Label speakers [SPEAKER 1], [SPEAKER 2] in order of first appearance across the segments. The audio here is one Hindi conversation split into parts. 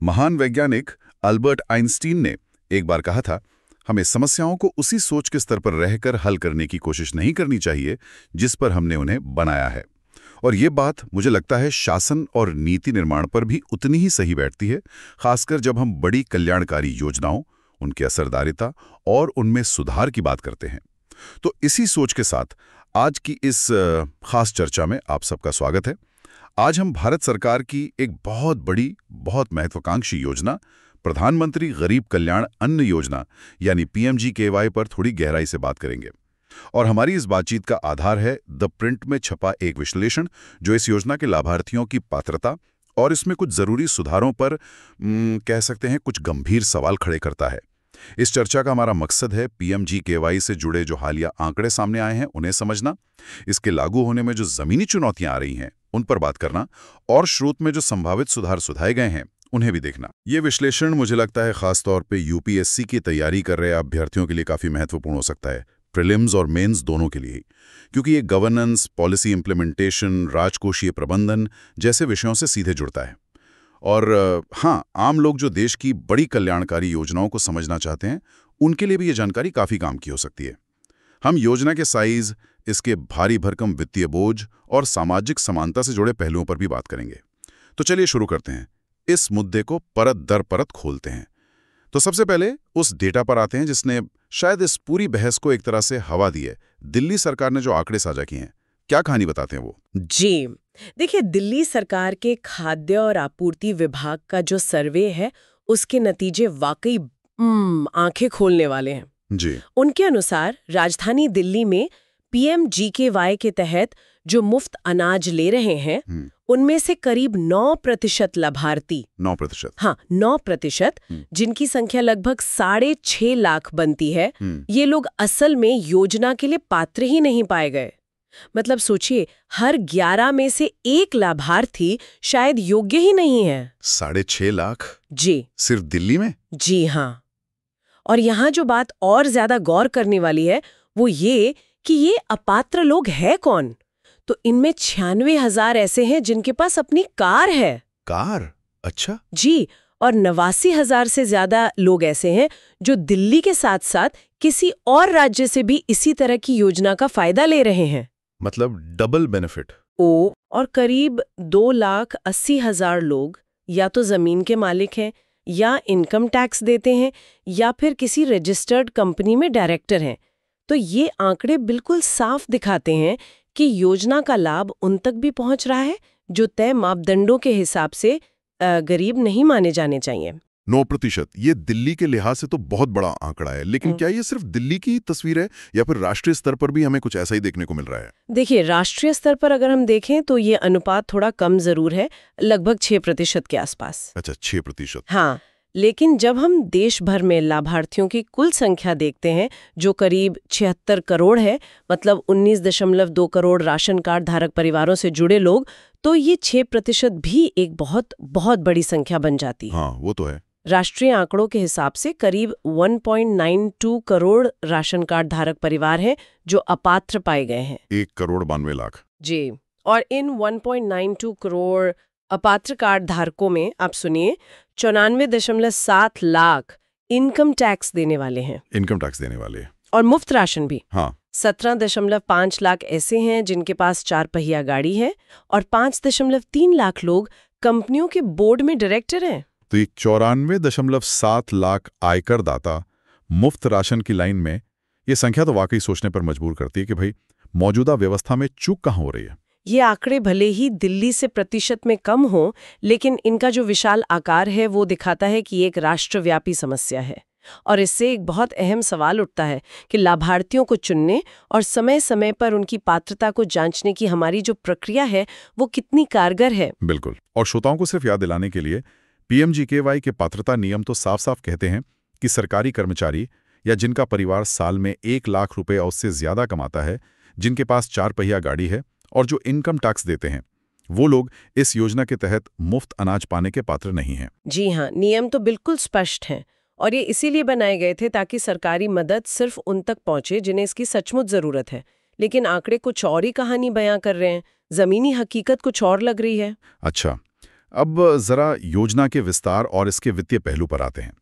[SPEAKER 1] महान वैज्ञानिक अल्बर्ट आइंस्टीन ने एक बार कहा था, हमें समस्याओं को उसी सोच के स्तर पर रहकर हल करने की कोशिश नहीं करनी चाहिए जिस पर हमने उन्हें बनाया है। और ये बात मुझे लगता है शासन और नीति निर्माण पर भी उतनी ही सही बैठती है, खासकर जब हम बड़ी कल्याणकारी योजनाओं, उनकी असरदारिता और उनमें सुधार की बात करते हैं। तो इसी सोच के साथ आज की इस खास चर्चा में आप सबका स्वागत है। आज हम भारत सरकार की एक बहुत बड़ी, बहुत महत्वाकांक्षी योजना, प्रधानमंत्री गरीब कल्याण अन्न योजना यानी PMGKY पर थोड़ी गहराई से बात करेंगे। और हमारी इस बातचीत का आधार है द प्रिंट में छपा एक विश्लेषण जो इस योजना के लाभार्थियों की पात्रता और इसमें कुछ जरूरी सुधारों पर कह सकते हैं कुछ गंभीर सवाल खड़े करता है। इस चर्चा का हमारा मकसद है PMGKY से जुड़े जो हालिया आंकड़े सामने आए हैं उन्हें समझना, इसके लागू होने में जो जमीनी चुनौतियां आ रही हैं उन पर बात करना और स्रोत में जो संभावित सुधार सुधारे गए हैं उन्हें भी देखना। ये विश्लेषण मुझे लगता है खासतौर पे UPSC की तैयारी कर रहे अभ्यर्थियों के लिए काफी महत्वपूर्ण हो सकता है, प्रीलिम्स और मेंस दोनों के लिए, क्योंकि ये गवर्नेंस, पॉलिसी इंप्लीमेंटेशन, राजकोषीय प्रबंधन जैसे विषयों से सीधे जुड़ता है। और हाँ, आम लोग जो देश की बड़ी कल्याणकारी योजनाओं को समझना चाहते हैं उनके लिए भी ये जानकारी काफी काम की हो सकती है। हम योजना के साइज, इसके भारी भरकम वित्तीय बोझ और सामाजिक समानता से जुड़े पहलुओं पर भी बात करेंगे। तो चलिए शुरू करते हैं, इस मुद्दे को परत दर परत खोलते हैं। तो सबसे पहले उस डेटा पर आते हैं जिसने शायद इस पूरी बहस को एक तरह से हवा दी है। दिल्ली सरकार ने जो आंकड़े साझा किए हैं, क्या कहानी बताते हैं वो?
[SPEAKER 2] जी देखिए, दिल्ली सरकार के खाद्य और आपूर्ति विभाग का जो सर्वे है उसके नतीजे वाकई आंखें खोलने वाले हैं
[SPEAKER 1] जी।
[SPEAKER 2] उनके अनुसार राजधानी दिल्ली में PMGKY के तहत जो मुफ्त अनाज ले रहे हैं उनमें से करीब 9% लाभार्थी,
[SPEAKER 1] 9%?
[SPEAKER 2] हाँ 9%, जिनकी संख्या लगभग 6.5 लाख बनती है, ये लोग असल में योजना के लिए पात्र ही नहीं पाए गए। मतलब सोचिए, हर 11 में से एक लाभार्थी शायद योग्य ही नहीं है।
[SPEAKER 1] 6.5 लाख?
[SPEAKER 2] जी।
[SPEAKER 1] सिर्फ दिल्ली में?
[SPEAKER 2] जी हाँ। और यहाँ जो बात और ज्यादा गौर करने वाली है वो ये कि ये अपात्र लोग हैं कौन? तो इनमें 96,000 ऐसे हैं जिनके पास अपनी कार है।
[SPEAKER 1] कार? अच्छा।
[SPEAKER 2] जी। और 89,000 से ज्यादा लोग ऐसे हैं जो दिल्ली के साथ साथ किसी और राज्य से भी इसी तरह की योजना का फायदा ले रहे हैं।
[SPEAKER 1] मतलब डबल बेनिफिट।
[SPEAKER 2] और करीब 2,80,000 लोग या तो जमीन के मालिक हैं, या इनकम टैक्स देते हैं, या फिर किसी रजिस्टर्ड कंपनी में डायरेक्टर हैं। तो ये आंकड़े बिल्कुल साफ दिखाते हैं कि योजना का लाभ उन तक भी पहुंच रहा है जो तय मापदंडों के हिसाब से गरीब नहीं माने जाने चाहिए।
[SPEAKER 1] 9%, ये दिल्ली के लिहाज से तो बहुत बड़ा आंकड़ा है, लेकिन क्या ये सिर्फ दिल्ली की तस्वीर है या फिर राष्ट्रीय स्तर पर भी हमें कुछ ऐसा ही देखने को मिल रहा है?
[SPEAKER 2] देखिए, राष्ट्रीय स्तर पर अगर हम देखें तो ये अनुपात थोड़ा कम जरूर है, लगभग 6% के आसपास।
[SPEAKER 1] अच्छा, 6%।
[SPEAKER 2] हाँ, लेकिन जब हम देश भर में लाभार्थियों की कुल संख्या देखते हैं जो करीब 76 करोड़ है, मतलब 19.2 करोड़ राशन कार्ड धारक परिवारों से जुड़े लोग, तो ये 6% भी एक बहुत बहुत बड़ी संख्या बन जाती है।
[SPEAKER 1] हाँ, वो तो है।
[SPEAKER 2] राष्ट्रीय आंकड़ों के हिसाब से करीब 1.92 करोड़ राशन कार्ड धारक परिवार हैं जो अपात्र पाए गए हैं।
[SPEAKER 1] 1,92,00,000।
[SPEAKER 2] जी। और इन 1.92 करोड़ अपात्र कार्ड धारकों में आप सुनिए 94.7 लाख इनकम टैक्स देने वाले हैं।
[SPEAKER 1] इनकम टैक्स देने वाले।
[SPEAKER 2] और मुफ्त राशन भी।
[SPEAKER 1] हाँ।
[SPEAKER 2] 17.5 लाख ऐसे हैं जिनके पास 4 पहिया गाड़ी है, और 5.3 लाख लोग कंपनियों के बोर्ड में डायरेक्टर हैं।
[SPEAKER 1] तो ये 94.7 लाख आयकर दाता मुफ्त राशन की लाइन में, ये संख्या तो वाकई सोचने पर मजबूर करती है कि भाई मौजूदा व्यवस्था में चूक कहाँ हो रही है।
[SPEAKER 2] ये आंकड़े भले ही दिल्ली से प्रतिशत में कम हो, लेकिन इनका जो विशाल आकार है वो दिखाता है कि ये एक राष्ट्रव्यापी समस्या है। और इससे एक बहुत अहम सवाल उठता है कि लाभार्थियों को चुनने और समय समय पर उनकी पात्रता को जांचने की हमारी जो प्रक्रिया है वो कितनी कारगर है।
[SPEAKER 1] बिल्कुल। और श्रोताओं को सिर्फ याद दिलाने के लिए, PMGKY के पात्रता नियम तो साफ साफ कहते हैं कि सरकारी कर्मचारी या जिनका परिवार साल में 1 लाख रुपए और उससे ज्यादा कमाता है, जिनके पास 4 पहिया गाड़ी है और जो इनकम टैक्स देते हैं, वो लोग इस योजना के तहत मुफ्त अनाज पाने के पात्र नहीं हैं।
[SPEAKER 2] जी हाँ, नियम तो बिल्कुल स्पष्ट हैं और ये इसीलिए बनाए गए थे ताकि सरकारी मदद सिर्फ उन तक पहुंचे जिन्हें इसकी सचमुच जरूरत है। लेकिन आंकड़े कुछ और ही कहानी बयां कर रहे हैं, जमीनी हकीकत कुछ और लग रही है।
[SPEAKER 1] अच्छा, अब जरा योजना के विस्तार और इसके वित्तीय पहलू पर आते हैं।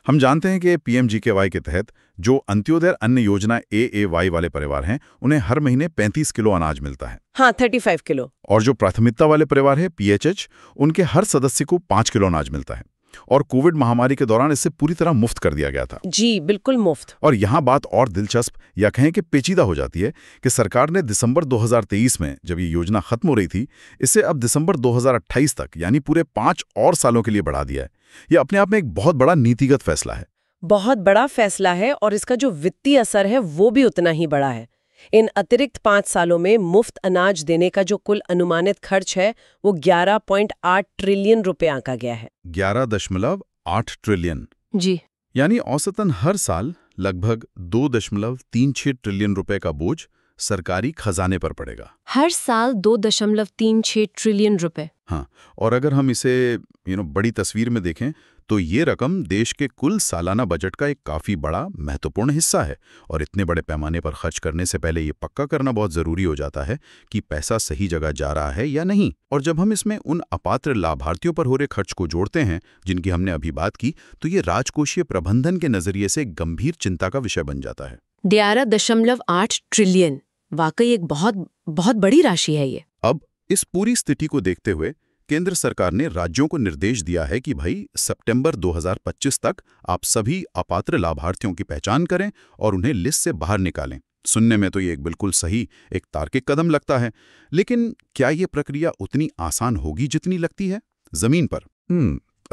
[SPEAKER 1] हम जानते हैं कि पीएमजीकेवाई के तहत जो अंत्योदय अन्न योजना एएवाई वाले परिवार हैं, उन्हें हर महीने 35 किलो अनाज मिलता है।
[SPEAKER 2] हाँ, 35 किलो।
[SPEAKER 1] और जो प्राथमिकता वाले परिवार है पीएचएच, उनके हर सदस्य को 5 किलो अनाज मिलता है। और कोविड महामारी के दौरान इसे पूरी तरह मुफ्त कर दिया गया था।
[SPEAKER 2] जी, बिल्कुल मुफ्त।
[SPEAKER 1] और यहाँ बात और दिलचस्प या कहें कि पेचीदा हो जाती है कि सरकार ने दिसंबर 2023 में, जब ये योजना खत्म हो रही थी, इसे अब दिसंबर 2028 तक यानी पूरे 5 और सालों के लिए बढ़ा दिया है। ये अपने आप में एक बहुत बड़ा नीतिगत फैसला है।
[SPEAKER 2] बहुत बड़ा फैसला है और इसका जो वित्तीय असर है वो भी उतना ही बड़ा है। इन अतिरिक्त 5 सालों में मुफ्त अनाज देने का जो कुल अनुमानित खर्च है वो 11.8 ट्रिलियन रुपए आंका गया है।
[SPEAKER 1] 11.8 ट्रिलियन।
[SPEAKER 2] जी।
[SPEAKER 1] यानी औसतन हर साल लगभग 2.36 ट्रिलियन रुपए का बोझ सरकारी खजाने पर पड़ेगा।
[SPEAKER 2] हर साल 2.36 ट्रिलियन रुपए।
[SPEAKER 1] हाँ, और अगर हम इसे बड़ी तस्वीर में देखें तो ये रकम देश के कुल सालाना बजट का एक काफ़ी बड़ा महत्वपूर्ण हिस्सा है। और इतने बड़े पैमाने पर खर्च करने से पहले ये पक्का करना बहुत ज़रूरी हो जाता है कि पैसा सही जगह जा रहा है या नहीं। और जब हम इसमें उन अपात्र लाभार्थियों पर हो रहे खर्च को जोड़ते हैं जिनकी हमने अभी बात की, तो ये राजकोषीय प्रबंधन के नज़रिए से गंभीर चिंता का विषय बन जाता है।
[SPEAKER 2] 11.8 ट्रिलियन वाकई एक बहुत बहुत बड़ी राशि है ये।
[SPEAKER 1] अब इस पूरी स्थिति को देखते हुए केंद्र सरकार ने राज्यों को निर्देश दिया है कि भाई सितंबर 2025 तक आप सभी अपात्र लाभार्थियों की पहचान करें और उन्हें लिस्ट से बाहर निकालें। सुनने में तो ये एक बिल्कुल सही, एक तार्किक कदम लगता है, लेकिन क्या ये प्रक्रिया उतनी आसान होगी जितनी लगती है जमीन पर?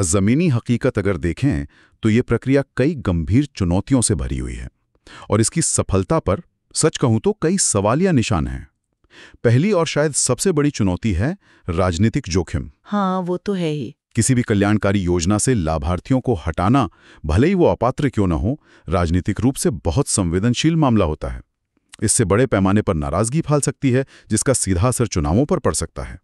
[SPEAKER 1] जमीनी हकीकत अगर देखें तो ये प्रक्रिया कई गंभीर चुनौतियों से भरी हुई है और इसकी सफलता पर सच कहूं तो कई सवालिया निशान हैं। पहली और शायद सबसे बड़ी चुनौती है राजनीतिक जोखिम।
[SPEAKER 2] हाँ, वो तो है ही।
[SPEAKER 1] किसी भी कल्याणकारी योजना से लाभार्थियों को हटाना, भले ही वो अपात्र क्यों न हो, राजनीतिक रूप से बहुत संवेदनशील मामला होता है। इससे बड़े पैमाने पर नाराजगी फैल सकती है जिसका सीधा असर चुनावों पर पड़ सकता है।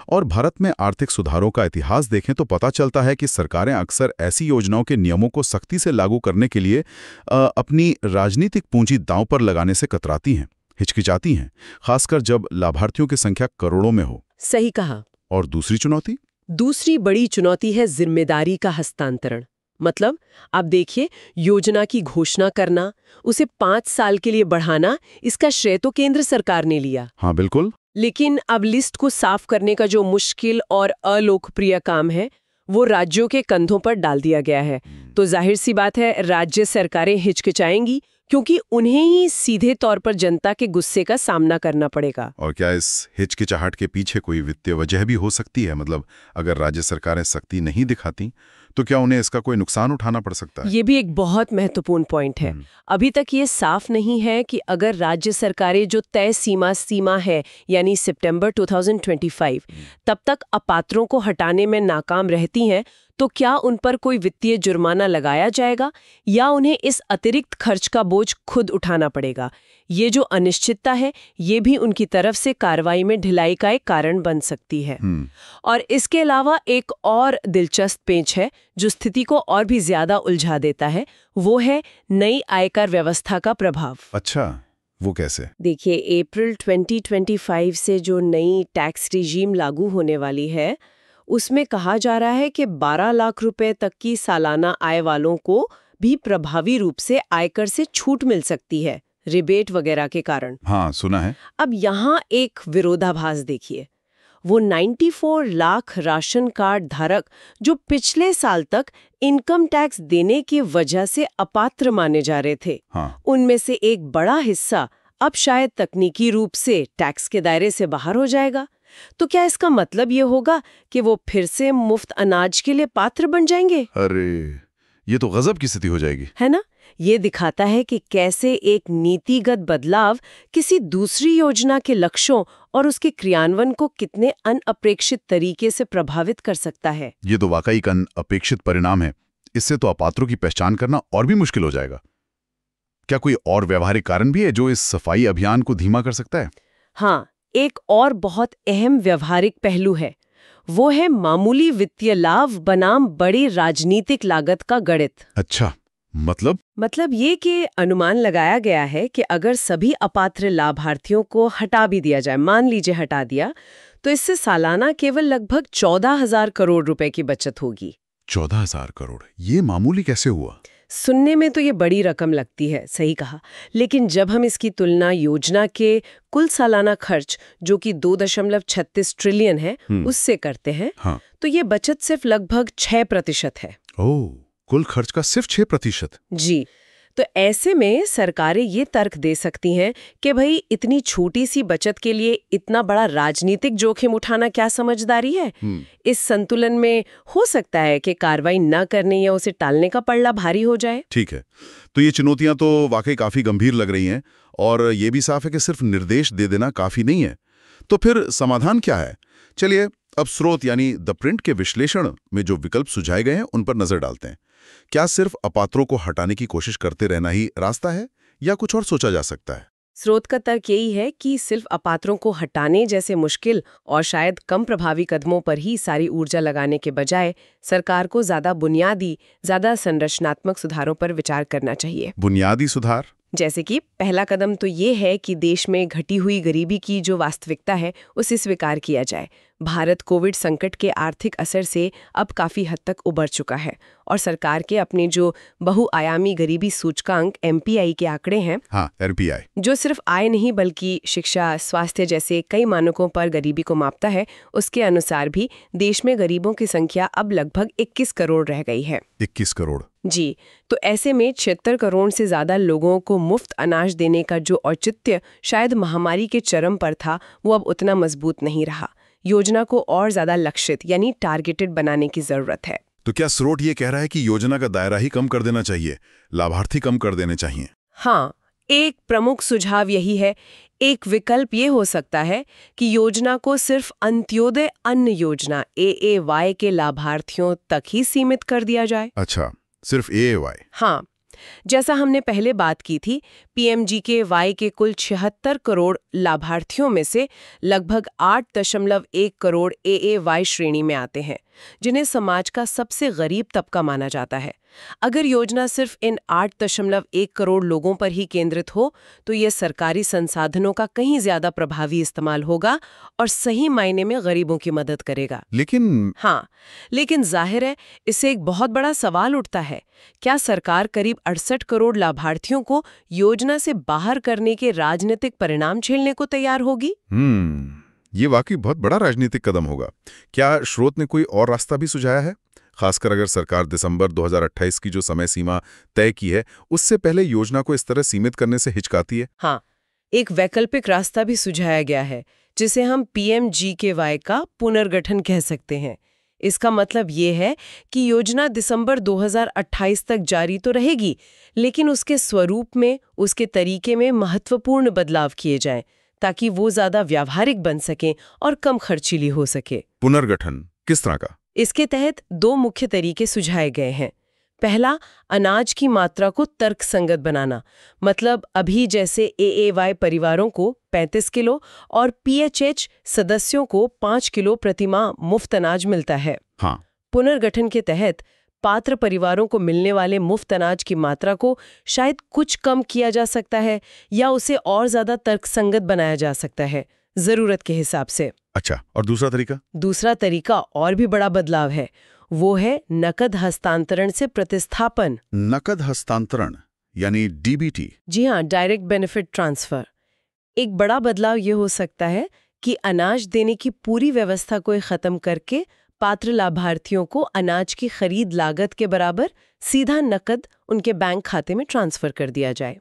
[SPEAKER 1] और भारत में आर्थिक सुधारों का इतिहास देखें तो पता चलता है कि सरकारें अक्सर ऐसी योजनाओं के नियमों को सख्ती से लागू करने के लिए अपनी राजनीतिक पूंजी दांव पर लगाने से कतराती हैं, हिचकिचाती हैं, खासकर जब लाभार्थियों की संख्या करोड़ों में हो।
[SPEAKER 2] सही कहा।
[SPEAKER 1] और दूसरी
[SPEAKER 2] बड़ी चुनौती है जिम्मेदारी का हस्तांतरण। मतलब आप देखिए, योजना की घोषणा करना, उसे 5 साल के लिए बढ़ाना, इसका श्रेय तो केंद्र सरकार ने लिया।
[SPEAKER 1] हाँ बिल्कुल।
[SPEAKER 2] लेकिन अब लिस्ट को साफ करने का जो मुश्किल और अलोकप्रिय काम है वो राज्यों के कंधों पर डाल दिया गया है। तो जाहिर सी बात है, राज्य सरकारें हिचकिचाएंगी क्योंकि उन्हें ही सीधे तौर पर जनता के गुस्से का सामना करना पड़ेगा।
[SPEAKER 1] और क्या इस हिचकिचाहट के पीछे कोई वित्तीय वजह भी हो सकती है? मतलब अगर राज्य सरकारें सख्ती नहीं दिखाती तो क्या उन्हें इसका कोई नुकसान उठाना पड़ सकता है?
[SPEAKER 2] ये भी एक बहुत महत्वपूर्ण पॉइंट है। अभी तक ये साफ नहीं है कि अगर राज्य सरकारें जो तय सीमा है यानी सितंबर 2025 तब तक अपात्रों को हटाने में नाकाम रहती हैं, तो क्या उन पर कोई वित्तीय जुर्माना लगाया जाएगा या उन्हें इस अतिरिक्त खर्च का बोझ खुद उठाना पड़ेगा? ये जो अनिश्चितता है ये भी उनकी तरफ से कार्रवाई में ढिलाई का एक कारण बन सकती है। और इसके अलावा एक और दिलचस्प पेच है जो स्थिति को और भी ज्यादा उलझा देता है, वो है नई आयकर व्यवस्था का प्रभाव।
[SPEAKER 1] अच्छा, वो कैसे?
[SPEAKER 2] देखिए, अप्रैल 2025 से जो नई टैक्स रिजीम लागू होने वाली है उसमें कहा जा रहा है कि 12 लाख रुपए तक की सालाना आय वालों को भी प्रभावी रूप से आयकर से छूट मिल सकती है, रिबेट वगैरह के कारण।
[SPEAKER 1] हाँ, सुना है।
[SPEAKER 2] अब यहाँ एक विरोधाभास देखिए, वो 94 लाख राशन कार्ड धारक जो पिछले साल तक इनकम टैक्स देने की वजह से अपात्र माने जा रहे थे, उनमें से एक बड़ा हिस्सा अब शायद तकनीकी रूप से टैक्स के दायरे से बाहर हो जाएगा। तो क्या इसका मतलब ये होगा कि वो फिर से मुफ्त अनाज के लिए पात्र बन जाएंगे?
[SPEAKER 1] अरे, ये तो गजब की स्थिति हो जाएगी,
[SPEAKER 2] है ना? ये दिखाता है कि कैसे एक नीतिगत बदलाव किसी दूसरी योजना के लक्ष्यों और उसके क्रियान्वयन को कितने अनअपेक्षित तरीके से प्रभावित कर सकता है।
[SPEAKER 1] ये तो वाकई एक अनअपेक्षित परिणाम है। इससे तो अपात्रों की पहचान करना और भी मुश्किल हो जाएगा। क्या कोई और व्यवहारिक कारण भी है जो इस सफाई अभियान को धीमा कर सकता है?
[SPEAKER 2] हाँ, एक और बहुत अहम व्यवहारिक पहलू है, वो है मामूली वित्तीय लाभ बनाम बड़ी राजनीतिक लागत का गणित।
[SPEAKER 1] अच्छा, मतलब
[SPEAKER 2] ये कि अनुमान लगाया गया है कि अगर सभी अपात्र लाभार्थियों को हटा भी दिया जाए, मान लीजिए हटा दिया, तो इससे सालाना केवल लगभग 14,000 करोड़ रुपए की बचत होगी।
[SPEAKER 1] 14,000 करोड़, ये मामूली कैसे हुआ?
[SPEAKER 2] सुनने में तो ये बड़ी रकम लगती है, सही कहा, लेकिन जब हम इसकी तुलना योजना के कुल सालाना खर्च जो कि 2.36 ट्रिलियन है उससे करते हैं,
[SPEAKER 1] हाँ।
[SPEAKER 2] तो ये बचत सिर्फ लगभग 6% है।
[SPEAKER 1] ओह, कुल खर्च का सिर्फ 6%?
[SPEAKER 2] जी, तो ऐसे में सरकारें ये तर्क दे सकती हैं कि भाई इतनी छोटी सी बचत के लिए इतना बड़ा राजनीतिक जोखिम उठाना क्या समझदारी है। इस संतुलन में हो सकता है कि कार्रवाई न करने या उसे टालने का पड़ला भारी हो जाए।
[SPEAKER 1] ठीक है, तो ये चुनौतियां तो वाकई काफी गंभीर लग रही हैं और ये भी साफ है कि सिर्फ निर्देश दे देना काफी नहीं है। तो फिर समाधान क्या है? चलिए अब स्रोत यानी द प्रिंट के विश्लेषण में जो विकल्प सुझाए गए हैं उन पर नजर डालते हैं। क्या सिर्फ अपात्रों को हटाने की कोशिश करते रहना ही रास्ता है या कुछ और सोचा जा सकता है?
[SPEAKER 2] स्रोत का तर्क यही है कि सिर्फ अपात्रों को हटाने जैसे मुश्किल और शायद कम प्रभावी कदमों पर ही सारी ऊर्जा लगाने के बजाय सरकार को ज्यादा बुनियादी, ज्यादा संरचनात्मक सुधारों पर विचार करना चाहिए।
[SPEAKER 1] बुनियादी सुधार?
[SPEAKER 2] जैसे कि पहला कदम तो ये है कि देश में घटी हुई गरीबी की जो वास्तविकता है उसे स्वीकार किया जाए। भारत कोविड संकट के आर्थिक असर से अब काफी हद तक उबर चुका है और सरकार के अपने जो बहुआयामी गरीबी सूचकांक MPI के आंकड़े हैं,
[SPEAKER 1] हाँ, RPI,
[SPEAKER 2] जो सिर्फ आय नहीं बल्कि शिक्षा, स्वास्थ्य जैसे कई मानकों पर गरीबी को मापता है, उसके अनुसार भी देश में गरीबों की संख्या अब लगभग 21 करोड़ रह गई है।
[SPEAKER 1] 21 करोड़?
[SPEAKER 2] जी, तो ऐसे में 76 करोड़ से ज्यादा लोगों को मुफ्त अनाज देने का जो औचित्य शायद महामारी के चरम पर था, वो अब उतना मजबूत नहीं रहा। योजना को और ज्यादा लक्षित यानी टारगेटेड बनाने की जरूरत है।
[SPEAKER 1] तो क्या स्रोत ये कह रहा है कि योजना का दायरा ही कम कर देना चाहिए, लाभार्थी कम कर देने चाहिए?
[SPEAKER 2] हाँ, एक प्रमुख सुझाव यही है। एक विकल्प ये हो सकता है कि योजना को सिर्फ अंत्योदय अन्न योजना AAY के लाभार्थियों तक ही सीमित कर दिया जाए।
[SPEAKER 1] अच्छा, सिर्फ AAY?
[SPEAKER 2] हाँ, जैसा हमने पहले बात की थी, PMGKY के कुल 76 करोड़ लाभार्थियों में से लगभग 8.1 करोड़ AAY श्रेणी में आते हैं, जिन्हें समाज का सबसे गरीब तबका माना जाता है। अगर योजना सिर्फ इन 8.1 करोड़ लोगों पर ही केंद्रित हो तो ये सरकारी संसाधनों का कहीं ज्यादा प्रभावी इस्तेमाल होगा और सही मायने में गरीबों की मदद करेगा। लेकिन जाहिर है इससे एक बहुत बड़ा सवाल उठता है, क्या सरकार करीब 68 करोड़ लाभार्थियों को योजना से बाहर करने के राजनीतिक परिणाम झेलने को तैयार होगी?
[SPEAKER 1] ये वाकई बहुत बड़ा राजनीतिक कदम होगा। क्या स्रोत ने कोई और रास्ता भी सुझाया है, खासकर अगर सरकार दिसंबर 2028 की जो समय सीमा तय की है उससे पहले योजना को इस तरह सीमित करने से हिचकाती है?
[SPEAKER 2] हाँ, एक वैकल्पिक रास्ता भी सुझाया गया है जिसे हम PMGKY का पुनर्गठन कह सकते हैं। इसका मतलब ये है कि योजना दिसंबर 2028 तक जारी तो रहेगी, लेकिन उसके स्वरूप में, उसके तरीके में महत्वपूर्ण बदलाव किए जाएं ताकि वो ज्यादा व्यावहारिक बन सके और कम खर्चीली हो सके।
[SPEAKER 1] पुनर्गठन किस तरह का?
[SPEAKER 2] इसके तहत 2 मुख्य तरीके सुझाए गए हैं। पहला, अनाज की मात्रा को तर्कसंगत बनाना, मतलब अभी जैसे AAY परिवारों को 35 किलो और PHH सदस्यों को 5 किलो प्रतिमाह मुफ्त अनाज मिलता है।
[SPEAKER 1] हाँ।
[SPEAKER 2] पुनर्गठन के तहत पात्र परिवारों को मिलने वाले मुफ्त अनाज की मात्रा को शायद कुछ कम किया जा सकता है या उसे और ज्यादा तर्कसंगत बनाया जा सकता है, जरूरत के हिसाब से।
[SPEAKER 1] अच्छा, और दूसरा तरीका?
[SPEAKER 2] दूसरा तरीका और भी बड़ा बदलाव है, वो है नकद हस्तांतरण से प्रतिस्थापन।
[SPEAKER 1] नकद हस्तांतरण यानी DBT?
[SPEAKER 2] जी हाँ, डायरेक्ट बेनिफिट ट्रांसफर। एक बड़ा बदलाव ये हो सकता है कि अनाज देने की पूरी व्यवस्था को खत्म करके पात्र लाभार्थियों को अनाज की खरीद लागत के बराबर सीधा नकद उनके बैंक खाते में ट्रांसफर कर दिया जाए।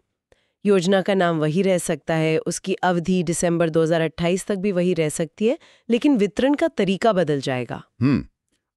[SPEAKER 2] योजना का नाम वही रह सकता है, उसकी अवधि दिसंबर 2028 तक भी वही रह सकती है, लेकिन वितरण का तरीका बदल जाएगा।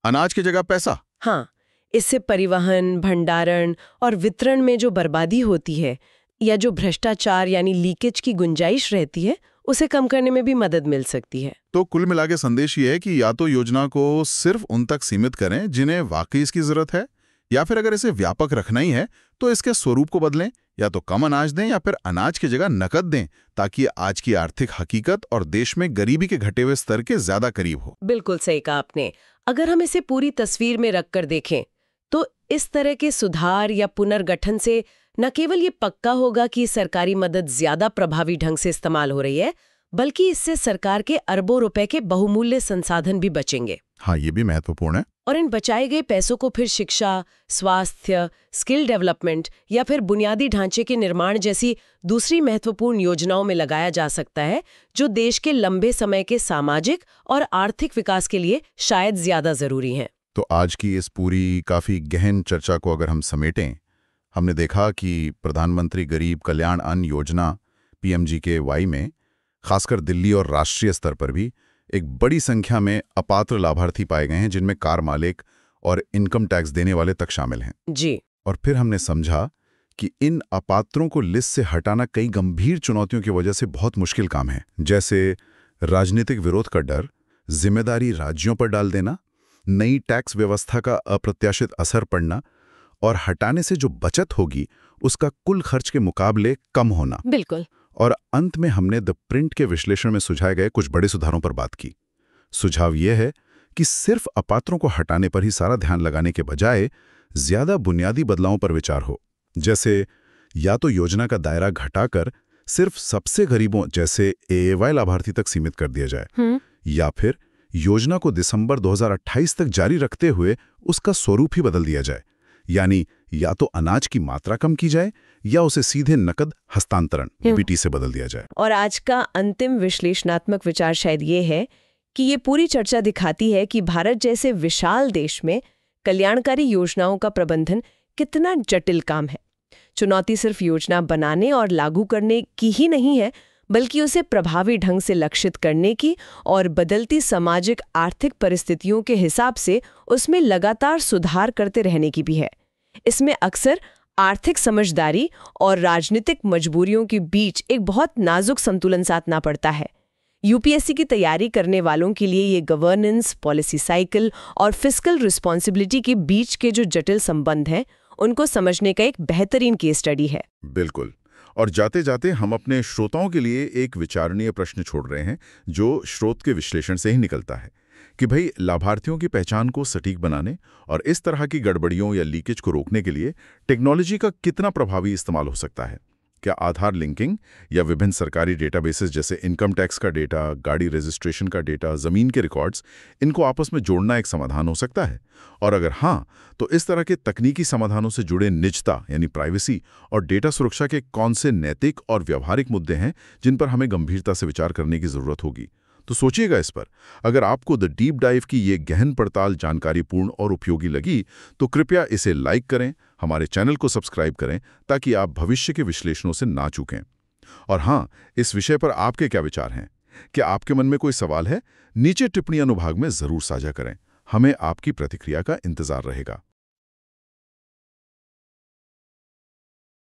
[SPEAKER 1] अनाज की जगह पैसा?
[SPEAKER 2] हाँ, इससे परिवहन, भंडारण और वितरण में जो बर्बादी होती है या जो भ्रष्टाचार यानी लीकेज की गुंजाइश रहती है, उसे कम करने में भी मदद मिल सकती है।
[SPEAKER 1] तो कुल मिलाके संदेश ये है कि या तो योजना को सिर्फ उन तक सीमित करें जिन्हें वाकई इसकी जरूरत है, या फिर अगर इसे व्यापक रखना ही है तो इसके स्वरूप को बदलें, या तो कम अनाज दें या फिर अनाज की जगह नकद दें, ताकि आज की आर्थिक हकीकत और देश में गरीबी के घटे हुए स्तर के ज्यादा करीब हो।
[SPEAKER 2] बिल्कुल सही कहा आपने। अगर हम इसे पूरी तस्वीर में रखकर देखें तो इस तरह के सुधार या पुनर्गठन से न केवल ये पक्का होगा कि सरकारी मदद ज्यादा प्रभावी ढंग से इस्तेमाल हो रही है, बल्कि इससे सरकार के अरबों रुपए के बहुमूल्य संसाधन भी बचेंगे।
[SPEAKER 1] हाँ, ये भी महत्वपूर्ण है।
[SPEAKER 2] और इन बचाए गए पैसों को फिर शिक्षा, स्वास्थ्य, स्किल डेवलपमेंट या फिर बुनियादी ढांचे के निर्माण जैसी दूसरी महत्वपूर्ण योजनाओं में लगाया जा सकता है, जो देश के लंबे समय के सामाजिक और आर्थिक विकास के लिए शायद ज्यादा जरूरी हैं।
[SPEAKER 1] तो आज की इस पूरी काफी गहन चर्चा को अगर हम समेटें, हमने देखा कि प्रधानमंत्री गरीब कल्याण अन्न योजना PMGKY में खासकर दिल्ली और राष्ट्रीय स्तर पर भी एक बड़ी संख्या में अपात्र लाभार्थी पाए गए हैं, जिनमें कार मालिक और इनकम टैक्स देने वाले तक शामिल हैं
[SPEAKER 2] जी।
[SPEAKER 1] और फिर हमने समझा कि इन अपात्रों को लिस्ट से हटाना कई गंभीर चुनौतियों की वजह से बहुत मुश्किल काम है, जैसे राजनीतिक विरोध का डर, जिम्मेदारी राज्यों पर डाल देना, नई टैक्स व्यवस्था का अप्रत्याशित असर पड़ना और हटाने से जो बचत होगी उसका कुल खर्च के मुकाबले कम होना।
[SPEAKER 2] बिल्कुल।
[SPEAKER 1] और अंत में हमने द प्रिंट के विश्लेषण में सुझाए गए कुछ बड़े सुधारों पर बात की। सुझाव यह है कि सिर्फ अपात्रों को हटाने पर ही सारा ध्यान लगाने के बजाय ज्यादा बुनियादी बदलावों पर विचार हो, जैसे या तो योजना का दायरा घटाकर सिर्फ सबसे गरीबों जैसे AAY लाभार्थी तक सीमित कर दिया जाए, या फिर योजना को दिसंबर 2028 तक जारी रखते हुए उसका स्वरूप ही बदल दिया जाए, यानी या तो अनाज की मात्रा कम की जाए या उसे सीधे नकद हस्तांतरण BT से बदल दिया जाए।
[SPEAKER 2] और आज का अंतिम विश्लेषणात्मक विचार शायद ये है कि ये पूरी चर्चा दिखाती है कि भारत जैसे विशाल देश में कल्याणकारी योजनाओं का प्रबंधन कितना जटिल काम है। चुनौती सिर्फ योजना बनाने और लागू करने की ही नहीं है, बल्कि उसे प्रभावी ढंग से लक्षित करने की और बदलती सामाजिक आर्थिक परिस्थितियों के हिसाब से उसमें लगातार सुधार करते रहने की भी है। इसमें अक्सर आर्थिक समझदारी और राजनीतिक मजबूरियों के बीच एक बहुत नाजुक संतुलन साधना पड़ता है। UPSC की तैयारी करने वालों के लिए ये गवर्नेंस, पॉलिसी साइकिल और फिस्कल रिस्पॉन्सिबिलिटी के बीच के जो जटिल संबंध हैं, उनको समझने का एक बेहतरीन केस स्टडी है।
[SPEAKER 1] बिल्कुल। और जाते जाते हम अपने श्रोताओं के लिए एक विचारणीय प्रश्न छोड़ रहे हैं, जो स्रोत के विश्लेषण से ही निकलता है कि भाई लाभार्थियों की पहचान को सटीक बनाने और इस तरह की गड़बड़ियों या लीकेज को रोकने के लिए टेक्नोलॉजी का कितना प्रभावी इस्तेमाल हो सकता है। क्या आधार लिंकिंग या विभिन्न सरकारी डेटाबेसेस जैसे इनकम टैक्स का डेटा, गाड़ी रजिस्ट्रेशन का डेटा, जमीन के रिकॉर्ड्स, इनको आपस में जोड़ना एक समाधान हो सकता है? और अगर हाँ, तो इस तरह के तकनीकी समाधानों से जुड़े निजता यानी प्राइवेसी और डेटा सुरक्षा के कौन से नैतिक और व्यावहारिक मुद्दे हैं जिन पर हमें गंभीरता से विचार करने की जरूरत होगी? तो सोचिएगा इस पर। अगर आपको द डीप डाइव की ये गहन पड़ताल जानकारीपूर्ण और उपयोगी लगी तो कृपया इसे लाइक करें, हमारे चैनल को सब्सक्राइब करें ताकि आप भविष्य के विश्लेषणों से ना चूकें। और हाँ, इस विषय पर आपके क्या विचार हैं? क्या आपके मन में कोई सवाल है? नीचे टिप्पणी अनुभाग में जरूर साझा करें। हमें आपकी प्रतिक्रिया का इंतजार रहेगा।